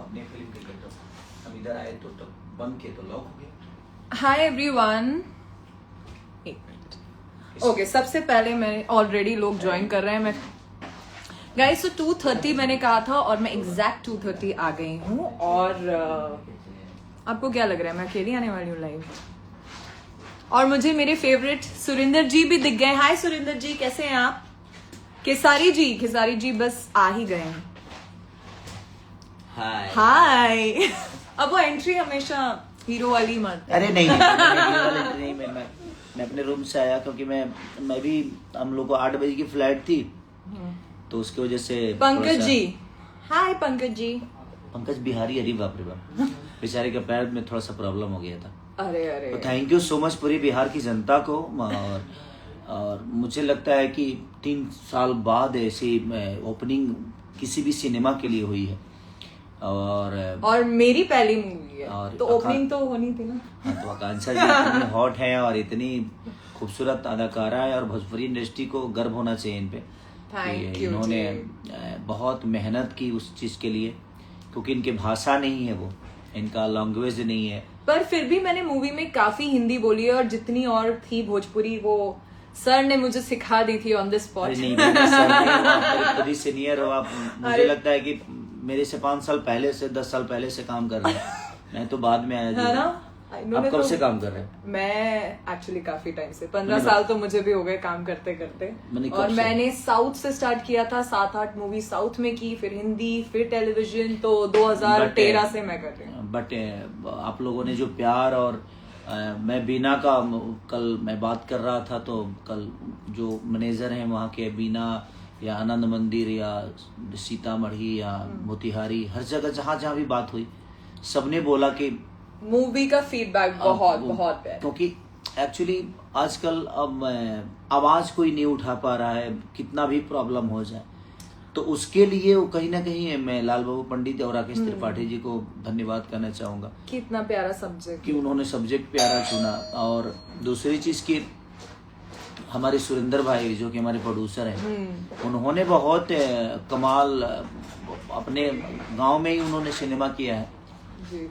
अपने फिल्म के लिए, तो हम इधर आए तो बंद किए तो लॉक हो गया। हाय एवरीवन, एक मिनट। ओके, सबसे पहले मैं ऑलरेडी लोग ज्वाइन कर रहे हैं। मैं गाइस तो 2:30 मैंने कहा था और मैं एग्जैक्ट 2:30 आ गई हूँ। और आपको क्या लग रहा है मैं अकेली आने वाली हूँ लाइव? और मुझे मेरे फेवरेट सुरिंदर जी भी दिख गए। हाय सुरिंदर जी, कैसे हैं आप? खेसारी जी बस आ ही गए हैं। हाय अब वो एंट्री हमेशा हीरो वाली मारते हैं। अरे नहीं, मैं अपने रूम से आया क्योंकि मैं भी, हम लोग को 8 बजे की फ्लाइट थी, तो उसकी वजह से। पंकज जी, हाय पंकज जी। पंकज बिहारी, अरे बाप रे बाप, बेचारे के पैर में थोड़ा सा प्रॉब्लम हो गया था। अरे तो थैंक यू सो मच पूरी बिहार की जनता को। और मुझे लगता है कि 3 साल बाद ऐसी ओपनिंग किसी भी सिनेमा के लिए हुई है। और मेरी पहली मूवी है और तो ओपनिंग तो होनी थी ना। हाँ, तो आकांक्षा जी इतनी हॉट है और इतनी खूबसूरत अदाकारा है, और भोजपुरी इंडस्ट्री को गर्व होना चाहिए इन पे। इन्होंने बहुत मेहनत की उस चीज के लिए, क्योंकि इनकी भाषा नहीं है, वो इनका लैंग्वेज नहीं है। पर फिर भी मैंने मूवी में काफी हिंदी बोली है, और जितनी और थी भोजपुरी वो सर ने मुझे सिखा दी थी ऑन द स्पॉट। नहीं, सर खुद ही सीनियर हो आप। मुझे लगता है कि मेरे से 5 साल पहले से 10 साल पहले से काम कर रहे हैं। मैं तो बाद में आया है ना। आप कब से काम कर रहे हैं? मैं एक्चुअली काफी टाइम से, 15 साल तो मुझे भी हो गए काम करते करते। और मैंने साउथ से स्टार्ट किया था, 7-8 मूवी साउथ में की, फिर हिंदी, फिर टेलीविजन, तो 2013 से मैं कर रही हूँ। बट आप लोगों ने जो प्यार, और मैं बीना का कल मैं बात कर रहा था, तो कल जो मैनेजर हैं वहाँ के, बीना या आनंद मंदिर या सीतामढ़ी या मोतिहारी, हर जगह जहाँ भी बात हुई, सबने बोला कि मूवी का फीडबैक बहुत है। क्योंकि एक्चुअली आजकल अब आवाज कोई नहीं उठा पा रहा है, कितना भी प्रॉब्लम हो जाए, तो उसके लिए वो कहीं ना कहीं मैं लाल बाबू पंडित और राकेश त्रिपाठी जी को धन्यवाद करना चाहूंगा। कितना प्यारा सब्जेक्ट कि उन्होंने सब्जेक्ट प्यारा चुना। और दूसरी चीज की, हमारे सुरेंद्र भाई जो कि हमारे प्रोड्यूसर हैं, उन्होंने बहुत कमाल, अपने गांव में ही उन्होंने सिनेमा किया है जी।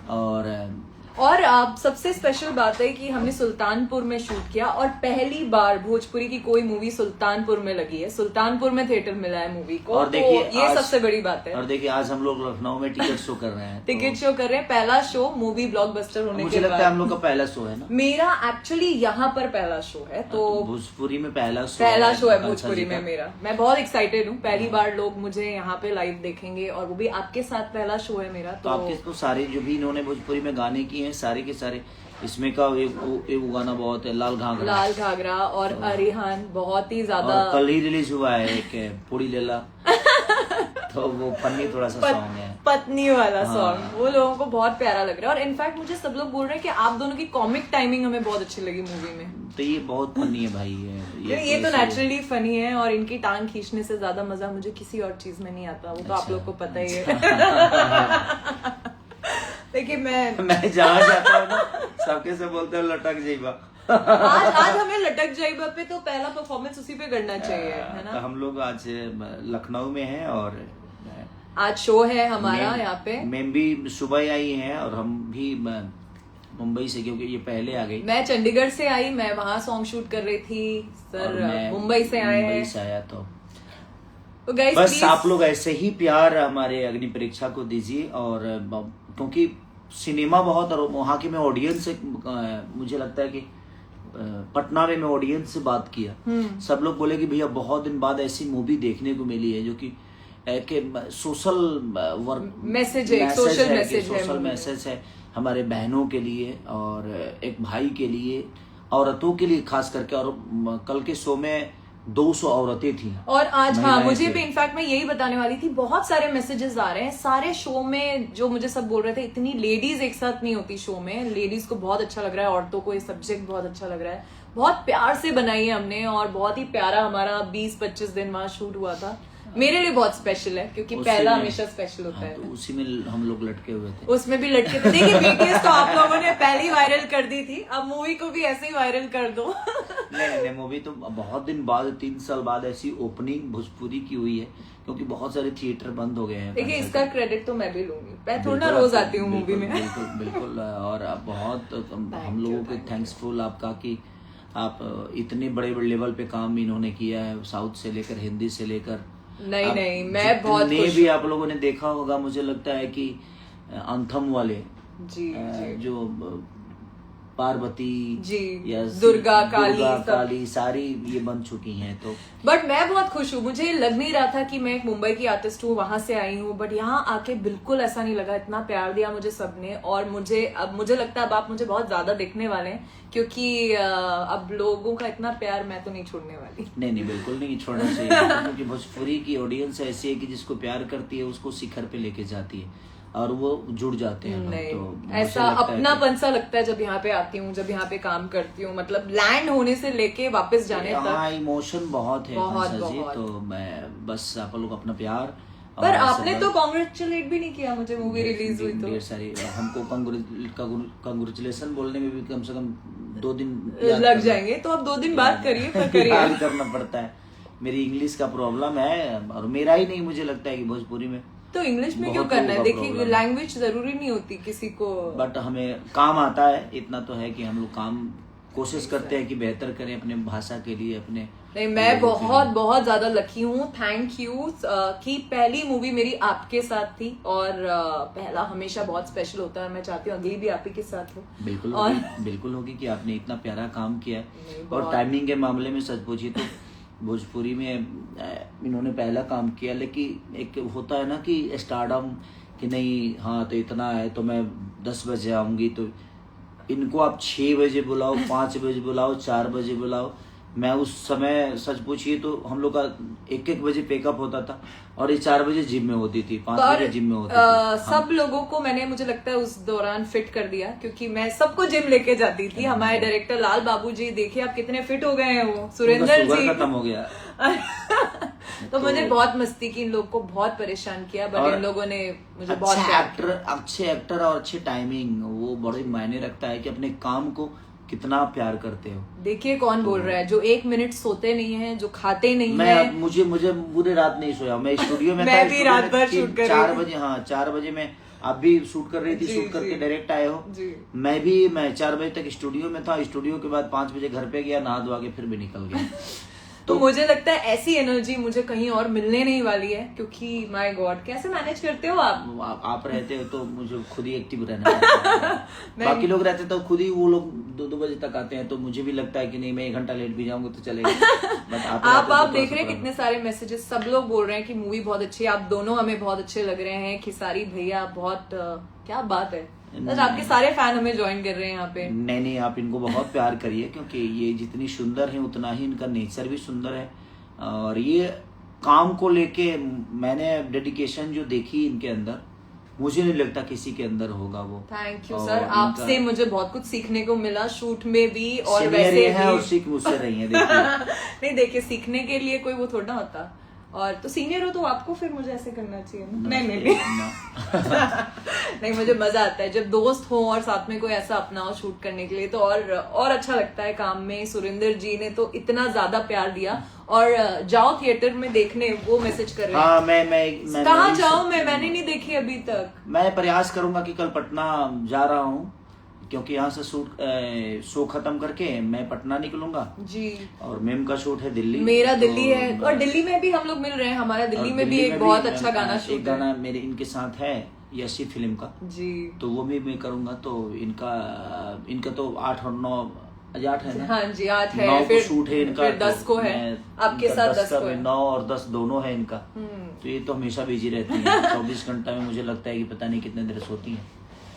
और अब सबसे स्पेशल बात है कि हमने सुल्तानपुर में शूट किया, और पहली बार भोजपुरी की कोई मूवी सुल्तानपुर में लगी है। सुल्तानपुर में थिएटर मिला है मूवी को, और देखिए तो ये सबसे बड़ी बात है। और देखिए आज हम लोग लखनऊ में टिकट शो कर रहे हैं। टिकट शो कर रहे हैं, पहला शो मूवी ब्लॉकबस्टर होने के बाद। मुझे लगता है हम लोग का पहला शो है ना। मेरा एक्चुअली यहाँ पर पहला शो है, तो भोजपुरी में पहला शो है भोजपुरी में मेरा। मैं बहुत एक्साइटेड हूँ, पहली बार लोग मुझे यहाँ पे लाइव देखेंगे, और वो भी आपके साथ पहला शो है मेरा। तो आपके तो सारे जो भी इन्होंने भोजपुरी में गाने किए हैं, सारे के सारे, इसमें का एक गाना बहुत है, लाल घाघरा और अरिहान, बहुत ही ज्यादा। कल ही रिलीज हुआ है एक पूरी लेला तो वो फनी थोड़ा सा सॉन्ग है, पत्नी वाला सॉन्ग, वो लोगों को बहुत प्यारा लग रहा है। और इनफैक्ट मुझे सब लोग बोल रहे हैं कि आप दोनों की कॉमिक टाइमिंग हमें बहुत अच्छी लगी मूवी में। तो ये बहुत फनी है भाई, ये तो नेचुरली फनी है, और इनकी टांग खींचने से ज्यादा मजा मुझे किसी और चीज में नहीं आता, वो तो आप लोग को पता ही है। देखिए मैं जहाँ जाता हूँ ना, सबके से बोलते हैं लटक जाइबा। आज हमें लटक जाइबा पे तो पहला परफॉर्मेंस उसी पे करना चाहिए, है ना। तो हम लोग आज लखनऊ में हैं, और आज शो है हमारा यहाँ पे। मैम भी सुबह आई हैं, और हम भी मुंबई से, क्योंकि ये पहले आ गई। मैं चंडीगढ़ से आई, मैं वहाँ सॉन्ग शूट कर रही थी। सर मुंबई से आए हैं। मुंबई से आया तो गाइस बस आप लोग ऐसे ही प्यार हमारे अग्नि परीक्षा को दीजिए। और क्योंकि सिनेमा बहुत, और वहाँ की मैं ऑडियंस से, मुझे लगता है कि पटना में मैं ऑडियंस से बात किया, सब लोग बोले कि भैया बहुत दिन बाद ऐसी मूवी देखने को मिली है जो कि सोशल वर्क मैसेज है, सोशल मैसेज है हमारे बहनों के लिए, और एक भाई के लिए, औरतों के लिए खास करके। और कल के शो में 200 औरतें थी, और आज मुझे भी इनफैक्ट मैं यही बताने वाली थी, बहुत सारे मैसेजेस आ रहे हैं सारे शो में, जो मुझे सब बोल रहे थे इतनी लेडीज एक साथ नहीं होती शो में, लेडीज को बहुत अच्छा लग रहा है, औरतों को ये सब्जेक्ट बहुत अच्छा लग रहा है, बहुत प्यार से बनाई है हमने, और बहुत ही प्यारा हमारा 20-25 दिन वहां शूट हुआ था। मेरे लिए बहुत स्पेशल है, क्योंकि पहला हमेशा स्पेशल होता है। तो उसी में हम लोग लटके हुए थे, उसमें भी लटके थे। देखिए बीटीएस तो आप लोगों ने पहली वायरल कर दी थी, अब मूवी को भी ऐसे ही वायरल कर दो। नहीं, मूवी तो बहुत दिन बाद, 3 साल बाद ऐसी ओपनिंग भोजपुरी की हुई है, क्योंकि बहुत सारे थिएटर बंद हो गए हैं। देखिए इसका क्रेडिट तो मैं भी लूंगी, मैं थोड़ा ना बिल्कुल, रोज आती हूँ मूवी में। बिल्कुल। और आप बहुत हम लोगों के थैंक्सफुल आपका कि आप इतने बड़े बड़े लेवल पे काम इन्होंने किया है, साउथ से लेकर हिंदी से लेकर। नहीं, मैं बहुत खुश भी आप लोगों ने देखा होगा, मुझे लगता है कि अंथम वाले जी जो पार्वती जी या दुर्गा काली सारी ये बन चुकी हैं। तो बट मैं बहुत खुश हूँ, मुझे लग नहीं रहा था कि मैं एक मुंबई की आर्टिस्ट हूँ, वहां से आई हूँ, बट यहाँ आके बिल्कुल ऐसा नहीं लगा। इतना प्यार दिया मुझे सबने, और मुझे लगता है अब आप मुझे बहुत ज्यादा देखने वाले हैं, क्योंकि अब लोगों का इतना प्यार मैं तो नहीं छोड़ने वाली। नहीं, बिल्कुल नहीं छोड़ना चाहिए, क्योंकि भोजपुरी की ऑडियंस ऐसी है कि जिसको प्यार करती है उसको शिखर पे लेके जाती है, और वो जुड़ जाते हैं। नहीं, तो ऐसा अपनापन सा लगता है जब यहाँ पे आती हूँ, जब यहाँ पे काम करती हूँ, मतलब लैंड होने से लेके वापस जाने तक। हाँ, इमोशन बहुत है बहुत। तो मैं बस आप लोग अपना प्यार। पर आपने तो कांग्रेचुलेट भी नहीं किया मुझे, मूवी रिलीज हुई तो। ढेर सारी हमको कांग्रेचुलेशन बोलने में भी कम से कम 2 दिन लग जाएंगे, तो अब 2 दिन बाद करिए याद करना पड़ता है। मेरी इंग्लिश का प्रॉब्लम है, और मेरा ही नहीं, मुझे लगता है कि भोजपुरी में तो इंग्लिश में क्यों करना है? देखिए लैंग्वेज जरूरी नहीं होती किसी को, बट हमें काम आता है, इतना तो है कि हम लोग काम कोशिश करते हैं कि बेहतर करें अपने भाषा के लिए, अपने। नहीं, मैं बहुत ज्यादा लकी हूँ, थैंक यू कि पहली मूवी मेरी आपके साथ थी, और पहला हमेशा बहुत स्पेशल होता है। मैं चाहती हूँ अगली भी आप ही के साथ हो। बिल्कुल होगी कि आपने इतना प्यारा काम किया। और टाइमिंग के मामले में सच पूछिए तो भोजपुरी में इन्होंने पहला काम किया, लेकिन एक होता है ना कि स्टारडम, कि नहीं हाँ तो इतना है तो मैं 10 बजे आऊंगी, तो इनको आप 6 बजे बुलाओ, 5 बजे बुलाओ, 4 बजे बुलाओ। मैं उस समय सच पूछिए तो हम लोग का 1-1 बजे पेकअप होता था, और ये 4 बजे जिम में होती थी, 5 बजे जिम में होती थी। सब लोगों को मैंने, मुझे लगता है उस दौरान फिट कर दिया, क्योंकि मैं सबको जिम लेके जाती थी। हमारे डायरेक्टर लाल बाबू जी, देखिए आप कितने फिट हो गए हैं, वो सुरेंद्र जी खत्म हो गया। तो मुझे बहुत मस्ती की, इन लोग को बहुत परेशान किया, बट इन लोगों ने मुझे बहुत अच्छे एक्टर और अच्छे टाइमिंग, वो बड़े मायने रखता है कि अपने काम को कितना प्यार करते हो। देखिए कौन बोल रहा है, जो 1 मिनट सोते नहीं है, जो खाते नहीं मैं है। मुझे पूरे रात नहीं सोया, मैं स्टूडियो में मैं भी रात भर शूट कर रही 4 बजे, हाँ 4 बजे में आप भी शूट कर रही थी, शूट करके डायरेक्ट आए हो। मैं 4 बजे तक स्टूडियो में था, स्टूडियो के बाद 5 बजे घर पे गया, नहा धोआ के फिर भी निकल गया। तो मुझे लगता है ऐसी एनर्जी मुझे कहीं और मिलने नहीं वाली है, क्योंकि माय गॉड कैसे मैनेज करते हो आप रहते हो तो मुझे खुद ही एक्टिव रहना पड़ता है। बाकी लोग रहते तो खुद ही, वो लोग 2 बजे तक आते हैं, तो मुझे भी लगता है कि नहीं मैं 1 घंटा लेट भी जाऊंगा तो चलेगा। बट आप देख रहे हैं कितने सारे मैसेजेस, सब लोग बोल रहे हैं कि मूवी बहुत अच्छी है, आप दोनों हमें बहुत अच्छे लग रहे हैं, खिसारी भैया बहुत क्या बात है, आपके सारे फैन हमें ज्वाइन कर रहे हैं यहाँ पे। नहीं, आप इनको बहुत प्यार करिए, क्योंकि ये जितनी सुंदर है उतना ही इनका नेचर भी सुंदर है, और ये काम को लेके मैंने डेडिकेशन जो देखी इनके अंदर, मुझे नहीं लगता किसी के अंदर होगा वो। थैंक यू सर, आपसे मुझे बहुत कुछ सीखने को मिला, शूट में भी और वैसे भी। और सीख मुझसे रही है। नहीं देखिए, सीखने के लिए कोई वो थोड़ा होता, और तो सीनियर हो तो आपको फिर मुझे ऐसे करना चाहिए ना? नहीं नहीं, मुझे मजा आता है जब दोस्त हो और साथ में कोई ऐसा अपना हो शूट करने के लिए, तो और अच्छा लगता है काम में। सुरेंद्र जी ने तो इतना ज्यादा प्यार दिया, और जाओ थिएटर में देखने, वो मैसेज कर रहे हैं। हाँ, मैं कहाँ जाऊँ मैंने नहीं देखी अभी तक। मैं प्रयास करूंगा कि कल पटना जा रहा हूँ, क्योंकि यहाँ से शो खत्म करके मैं पटना निकलूंगा जी, और मेम का शूट है दिल्ली, मेरा दिल्ली है, और दिल्ली में भी हम लोग मिल रहे हैं। हमारा दिल्ली में भी एक बहुत अच्छा गाना शूट, एक गाना मेरे इनके साथ है यशी फिल्म का जी, तो वो भी मैं करूंगा। तो इनका तो 8 और 9 8 है ना? हाँ जी 8 है, 9 फिर शूट है इनका, फिर 10 को है आपके साथ, 10 को है। 9 और 10 दोनों है इनका। तो ये तो हमेशा बिजी रहती है 24 घंटा में, मुझे लगता है कि पता नहीं कितने देर सोती है।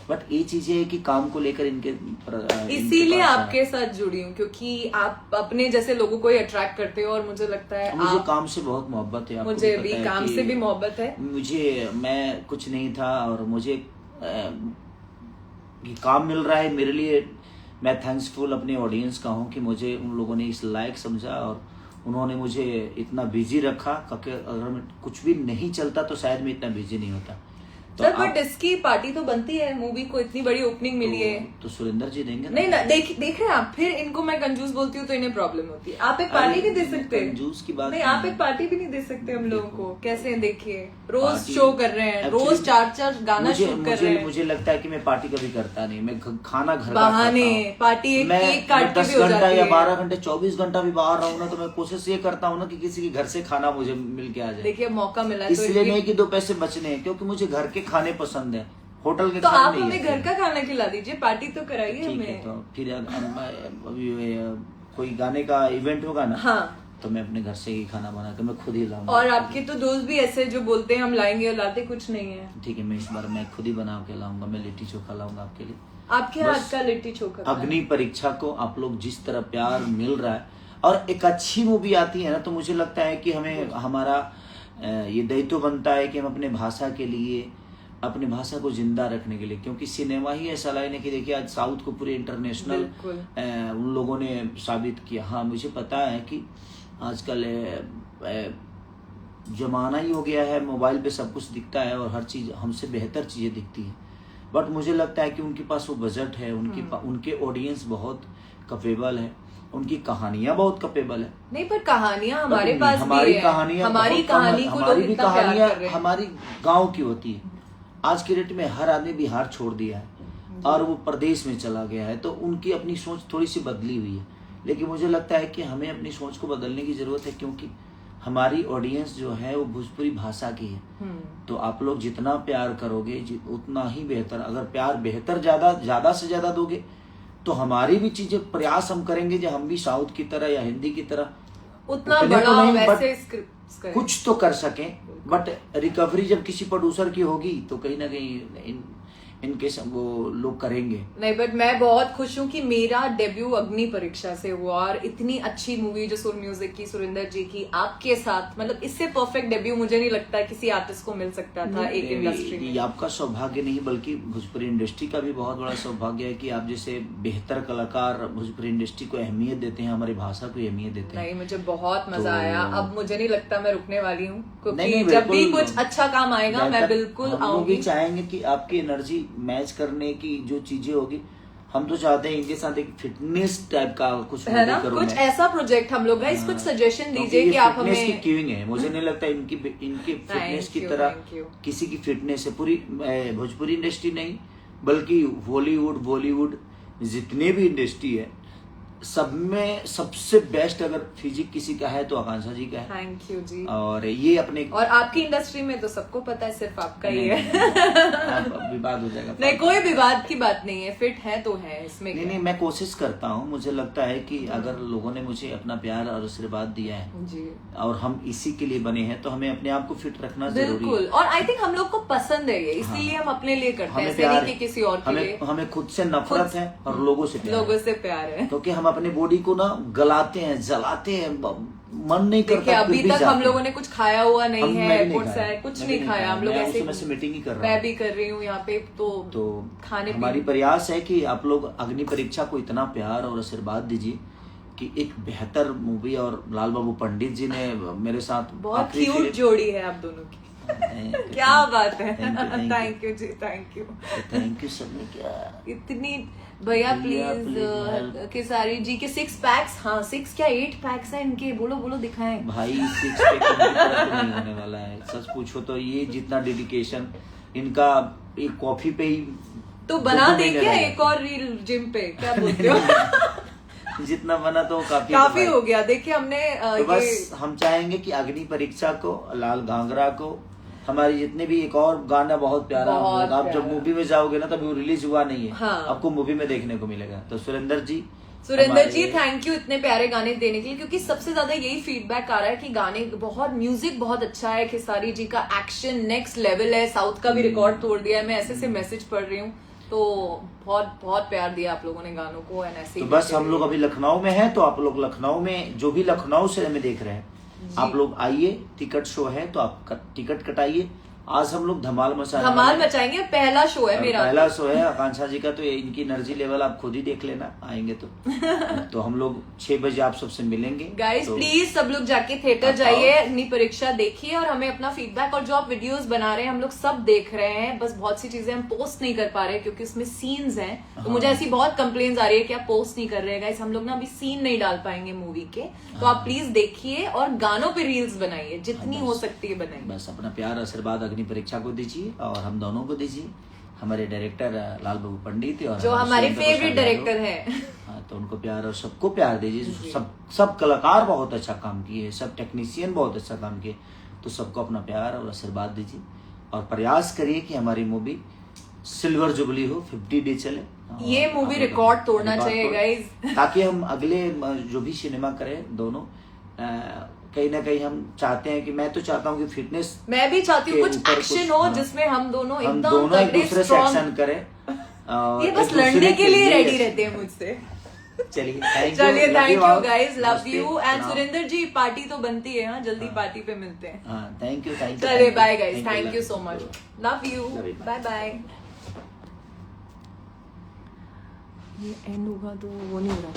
बट ये चीजें है कि काम को लेकर इसीलिए आपके साथ जुड़ी हूँ, क्योंकि आप अपने जैसे लोगों को ही अट्रैक्ट करते हो, और मुझे लगता है मुझे काम से बहुत मोहब्बत है। मुझे भी काम से भी मोहब्बत है। मैं कुछ नहीं था, और मुझे काम मिल रहा है, मेरे लिए मैं थैंक्सफुल अपने ऑडियंस का हूँ कि मुझे उन लोगों ने इस लायक समझा, और उन्होंने मुझे इतना बिजी रखा, क्योंकि अगर कुछ भी नहीं चलता तो शायद मैं इतना बिजी नहीं होता। सर बट इसकी पार्टी तो बनती है, मूवी को इतनी बड़ी ओपनिंग मिली है। तो सुरेंद्र जी देंगे नहीं ना, देख रहे हैं आप, फिर इनको मैं कंजूस बोलती हूँ तो इन्हें प्रॉब्लम होती है। आप एक पार्टी नहीं दे सकते, कंजूस की बात नहीं, आप एक पार्टी भी नहीं दे सकते हम लोगों को। कैसे देखिए, रोज पार्टी- शो कर रहे हैं, रोज 4 गाना शूट कर रहे हैं। मुझे लगता है कि मैं पार्टी कभी करता नहीं, मैं खाना घर का बहाने, खाता हूँ। पार्टी एक मैं केक काट के 10 भी हो घंटा जाती या है। 12 घंटे 24 घंटा भी बाहर रहूँ ना, तो मैं कोशिश ये करता हूँ ना कि किसी के घर से खाना मुझे मिल के आ जाए। देखिए मौका मिला तो इसलिए नहीं कि 2 पैसे बचने हैं, क्योंकि मुझे घर के खाने पसंद है, होटल के तो खाने आप नहीं हमें है। घर का खाना खिला दीजिए, पार्टी तो कराइए ठीक है, हमें। तो फिर अभी कोई गाने का इवेंट होगा ना, हाँ, तो मैं अपने घर से ही खाना बना के मैं खुद ही लाऊंगा। और आपके तो दोस्त भी ऐसे जो बोलते हैं हम लाएंगे और लाते कुछ नहीं है। ठीक है, मैं इस बार मैं खुद ही बना के लाऊंगा, मैं लिट्टी चोखा लाऊंगा आपके लिए। आपके हाथ का लिट्टी चोखा खाना। अग्नि परीक्षा को आप लोग जिस तरह प्यार मिल रहा है, और एक अच्छी मूवी आती है ना, तो मुझे लगता है कि हमें हमारा ये दायित्व बनता है कि हम अपने भाषा के लिए, अपने भाषा को जिंदा रखने के लिए, क्योंकि सिनेमा ही ऐसा लाइन है कि देखिए आज साउथ को पूरे इंटरनेशनल उन लोगों ने साबित किया। हाँ, मुझे पता है कि आजकल जमाना ही हो गया है, मोबाइल पे सब कुछ दिखता है और हर चीज हमसे बेहतर चीजें दिखती है, बट मुझे लगता है कि उनके पास वो बजट है, उनके ऑडियंस बहुत कैपेबल है, उनकी कहानियां बहुत कैपेबल है। नहीं, पर कहानियां हमारे पास हमारी भी है। कहानियां हमारी कहानी को लोग इतना प्यार कर रहे हैं। हमारी गांव की होती है। आज के डेट में हर आदमी बिहार छोड़ दिया है और वो प्रदेश में चला गया है, तो उनकी अपनी सोच थोड़ी सी बदली हुई है। लेकिन मुझे लगता है कि हमें अपनी सोच को बदलने की जरूरत है, क्योंकि हमारी ऑडियंस जो है वो भोजपुरी भाषा की है। तो आप लोग जितना प्यार करोगे उतना ही बेहतर। अगर प्यार बेहतर ज्यादा से ज्यादा दोगे तो हमारी भी चीजें प्रयास हम करेंगे जो हम भी साउथ की तरह या हिंदी की तरह उतना उतने बड़ा तो नहीं, वैसे स्क्रिप्ट्स करें। कुछ तो कर सकें। बट रिकवरी जब किसी प्रोड्यूसर की होगी तो कहीं ना कहीं इनके वो लोग करेंगे। नहीं, बट मैं बहुत खुश हूँ कि मेरा डेब्यू अग्नि परीक्षा से हुआ, और इतनी अच्छी मूवी जो सुर म्यूजिक की, सुरेंद्र जी की, आपके साथ, मतलब इससे परफेक्ट डेब्यू मुझे नहीं लगता किसी आर्टिस्ट को मिल सकता था एक इंडस्ट्री में। ये आपका सौभाग्य नहीं बल्कि भोजपुरी इंडस्ट्री का भी बहुत बड़ा सौभाग्य है कि आप जैसे बेहतर कलाकार भोजपुरी इंडस्ट्री को अहमियत देते हैं, हमारी भाषा को अहमियत देते हैं। नहीं, मुझे बहुत मजा आया। अब मुझे नहीं लगता मैं रुकने वाली हूँ, क्योंकि नहीं, जब भी बिल्कुल कुछ अच्छा काम आएगा मैं बिल्कुल हम लोग आऊंगी। भी चाहेंगे कि आपकी एनर्जी मैच करने की जो चीजें होगी, हम तो चाहते हैं इनके साथ एक फिटनेस टाइप का कुछ है ना, करूं कुछ मैं। ऐसा प्रोजेक्ट हम लोग कुछ सजेशन दीजिए कि आप हमें। की क्यूइंग है, मुझे नहीं लगता इनकी फिटनेस की तरह thank you. किसी की फिटनेस है। पूरी भोजपुरी इंडस्ट्री नहीं बल्कि हॉलीवुड बॉलीवुड जितने भी इंडस्ट्री है सब में सबसे बेस्ट अगर फिजिक किसी का है तो आकांक्षा जी का है। थैंक यू जी। और ये अपने और आपकी इंडस्ट्री में तो सबको पता है, सिर्फ आपका ही है। अब विवाद हो जाएगा। नहीं, कोई विवाद की बात नहीं है, फिट है तो है, इसमें नहीं, मैं कोशिश करता हूँ। मुझे लगता है कि अगर लोगों ने मुझे अपना प्यार और आशीर्वाद दिया है जी, और हम इसी के लिए बने हैं, तो हमें अपने आप को फिट रखना जरूरी है। बिल्कुल। और आई थिंक हम लोग को पसंद है ये, इसीलिए हम अपने लिए करते हैं, हमें ऐसे प्यार नहीं कि किसी और के लिए। हमें खुद से नफरत है और लोगों से प्यार लोगों है। से प्यार है। क्योंकि हम अपने बॉडी को ना गलाते हैं, जलाते हैं, मन नहीं देखिए करता। अभी तक हम लोगों ने कुछ खाया हुआ नहीं है, मैं भी एयरपोर्ट से खाया। कुछ मैं नहीं भी खाया। हम लोग मैं उस ऐसे समय से मीटिंग ही कर रहा मैं हूँ। भी कर रही हूँ यहाँ पे, तो खाने हमारी प्रयास है कि आप लोग अग्नि परीक्षा को इतना प्यार और आशीर्वाद दीजिए कि एक बेहतर मूवी। और लाल बाबू पंडित जी ने मेरे साथ बहुत क्यूट जोड़ी है आप दोनों की। क्या बात है। Thank you ji, thank you सबने क्या इतनी। भैया प्लीज केसारी जी के 6 पैक्स, हाँ 6 क्या 8 पैक्स है इनके, बोलो बोलो दिखाएं भाई। 6 पैक तो नहीं होने वाला है, सच पूछो तो। ये जितना डेडिकेशन इनका एक कॉफी पे ही तो बना दे क्या एक और रील जिम पे, क्या बोलते हो? जितना बना तो काफी हो गया। देखिए हमने तो बस हम चाहेंगे कि अग्नि परीक्षा को, लाल घाघरा को, हमारी जितने भी एक और गाना बहुत प्यारा, आप जब मूवी में जाओगे ना तभी वो रिलीज हुआ नहीं है। हाँ। आपको मूवी में देखने को मिलेगा। तो सुरेंद्र जी थैंक यू इतने प्यारे गाने देने के लिए, क्योंकि सबसे ज्यादा यही फीडबैक आ रहा है कि गाने बहुत, म्यूजिक बहुत अच्छा है, खेसारी जी का एक्शन नेक्स्ट लेवल है, साउथ का भी रिकॉर्ड तोड़ दिया है। मैं ऐसे मैसेज पढ़ रही हूँ, तो बहुत बहुत प्यार दिया आप लोगों ने गानों को। तो बस हम लोग अभी लखनऊ में हैं, तो आप लोग लखनऊ में जो भी लखनऊ से हमें देख रहे हैं, आप लोग आइए। टिकट शो है तो आप टिकट कटाइए आज हम लोग धमाल मचाएंगे। धमाल मचाएंगे, पहला शो है मेरा। पहला शो है आकांक्षा जी का, तो इनकी एनर्जी लेवल आप खुद ही देख लेना आएंगे तो। तो हम लोग 6 बजे आप सबसे मिलेंगे। गाइस तो प्लीज सब लोग जाके थिएटर जाइए, अग्नि परीक्षा देखिए और हमें अपना फीडबैक, और जो आप वीडियोस बना रहे हैं हम लोग सब देख रहे हैं, बस बहुत सी चीजें हम पोस्ट नहीं कर पा रहे क्योंकि उसमें सीन्स हैं। तो मुझे ऐसी बहुत कंप्लेन्स आ रही है कि आप पोस्ट नहीं कर रहे हैं। गाइस हम लोग ना अभी सीन नहीं डाल पाएंगे मूवी के, तो आप प्लीज देखिए और गानों पे रील्स बनाइए, जितनी हो सकती है बनाइए। बस अपना प्यार आशीर्वाद अग्नि परीक्षा को दीजिए और हम दोनों को दीजिए, हमारे डायरेक्टर लाल बाबू पंडित और जो हमारे फेवरेट डायरेक्टर हैं। हाँ, तो उनको प्यार और सबको प्यार दीजिए। सब कलाकार बहुत अच्छा काम किए, सब टेक्नीशियन बहुत अच्छा काम किए, तो सबको अपना प्यार और आशीर्वाद दीजिए और प्रयास करिए कि हमारी मूवी सिल्वर जुबली हो, 50 डे चले। ये मूवी रिकॉर्ड तोड़ना चाहिए गाइस, ताकि हम अगले जो भी सिनेमा करें दोनों, कहीं ना कहीं हम चाहते हैं कि, मैं तो चाहता हूँ कि फिटनेस, मैं भी चाहती हूँ कुछ एक्शन हो जिसमें हम दोनों एक दूसरे से एक्शन करें। ये बस लड़ने के लिए रेडी रहते हैं मुझसे। चलिए thank you guys, love you. And Surendra ji party तो बनती है, हाँ जल्दी पार्टी पे मिलते हैं। Thank you. चलिए bye guys, thank you so much, love you, bye bye. ये एंड होगा तो वो नहीं हो रहा।